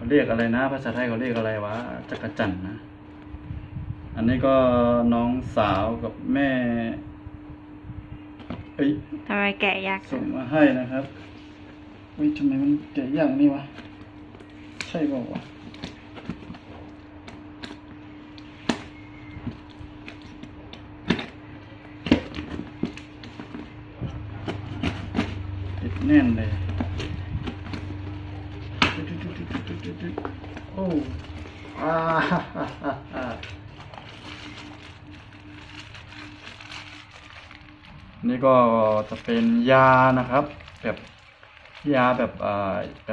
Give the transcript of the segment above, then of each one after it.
เขาเรียกอะไรนะภาษาไทยเขาเรียกอะไรวะจักรจั่นนะอันนี้ก็น้องสาวกับแม่ทำไมแกะยากส่งมาให้นะครับทำไมมันแกะยากนี่วะใช่เปล่าวะติดแน่นเลยโอ้นี่ก็จะเป็นยานะครับแบบยาแบ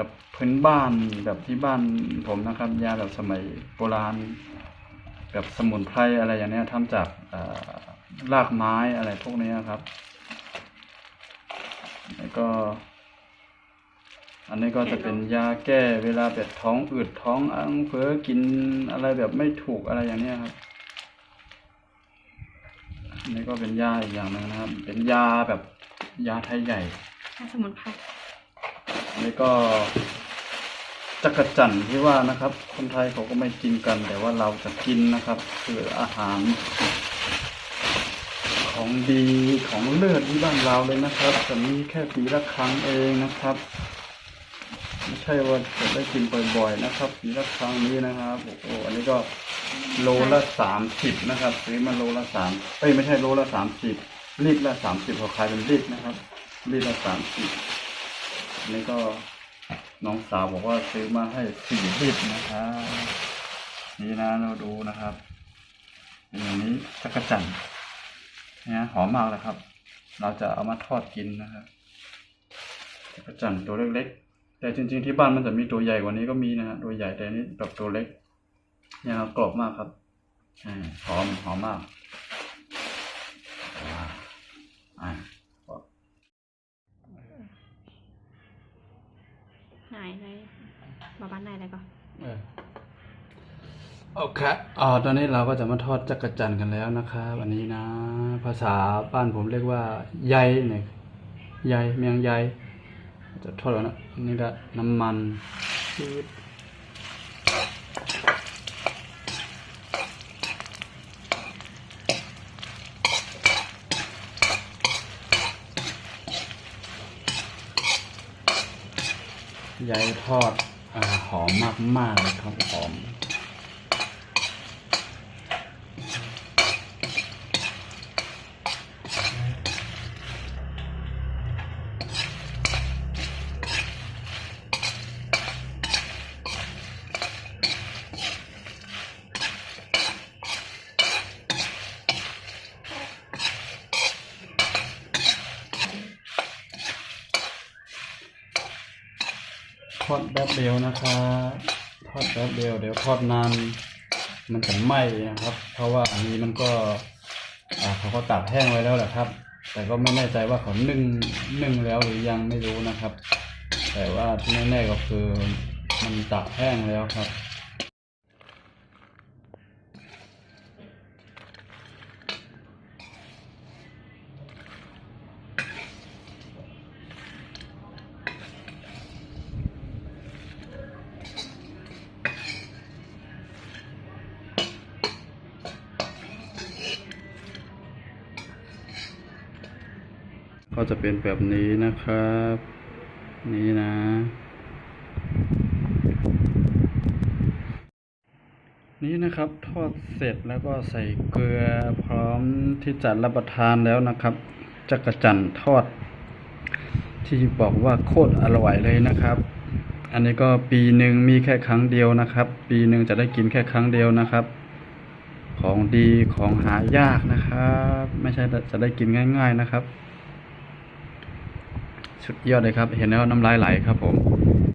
บพื้นบ้านแบบที่บ้านผมนะครับยาแบบสมัยโบราณแบบสมุนไพรอะไรอย่างนี้ทำจากรากไม้อะไรพวกนี้ครับแล้วก็อันนี้ก็จะเป็นยาแก้เวลาแบบท้องอืดท้องอังเฟ้อกินอะไรแบบไม่ถูกอะไรอย่างนี้ครับอันนี้ก็เป็นยาอีกอย่างนึงนะครับเป็นยาแบบยาไทยใหญ่ยาสมุนไพรอันนี้ก็จักรจั่นที่ว่านะครับคนไทยเขาก็ไม่กินกันแต่ว่าเราจะกินนะครับคืออาหารของดีของเลิศที่บ้านเราเลยนะครับจะมีแค่ปีละครั้งเองนะครับไม่ใช่ว่าจะได้กินบ่อยๆนะครับปีละครั้งนี้นะครับโอ้โหอันนี้ก็โลละ30นะครับซื้อมาโลละ3ไม่ใช่โลละ30ลิตรละ30เขาขายเป็นลิตรนะครับลิตรละ30อันนี้ก็น้องสาวบอกว่าซื้อมาให้4 ลิตรนะครับนี่นะเราดูนะครับเป็นอย่างนี้จักรจั่นเนี่ยหอมมากเลยครับเราจะเอามาทอดกินนะครับจักรจั่นตัวเล็กๆแต่จริงๆที่บ้านมันจะมีตัวใหญ่กว่านี้ก็มีนะฮะตัวใหญ่แต่นี้แบบตัวเล็กเนี่ยกรอบมากครับหอมมากไหนเลยบ้านไหนเลยก่อนโอเคตอนนี้เราก็จะมาทอดจักรจั่นกันแล้วนะครับอันนี้นะภาษาบ้านผมเรียกว่าใยเนี่ยใยเมียงใยจะทอดแล้วนะนี่ก็น้ำมันใยทอดหอมมากๆเลยครับหอมทอดแป๊บเดียวนะครับทอดแป๊บเดียวเดี๋ยวทอดนานมันจะไหม้นะครับเพราะว่าอันนี้มันก็เขาก็ตากแห้งไว้แล้วแหละครับแต่ก็ไม่แน่ใจว่าเขานึ่งแล้วหรือยังไม่รู้นะครับแต่ว่าที่แน่ๆก็คือมันตากแห้งแล้วครับก็จะเป็นแบบนี้นะครับนี่นะนี่นะครับทอดเสร็จแล้วก็ใส่เกลือพร้อมที่จะรับประทานแล้วนะครับจักรจั่นทอดที่บอกว่าโคตรอร่อยเลยนะครับอันนี้ก็ปีหนึ่งมีแค่ครั้งเดียวนะครับปีหนึ่งจะได้กินแค่ครั้งเดียวนะครับของดีของหายากนะครับไม่ใช่จะได้กินง่ายๆนะครับสุดยอดเลยครับเห็นแล้วน้ำลายไหลครับผม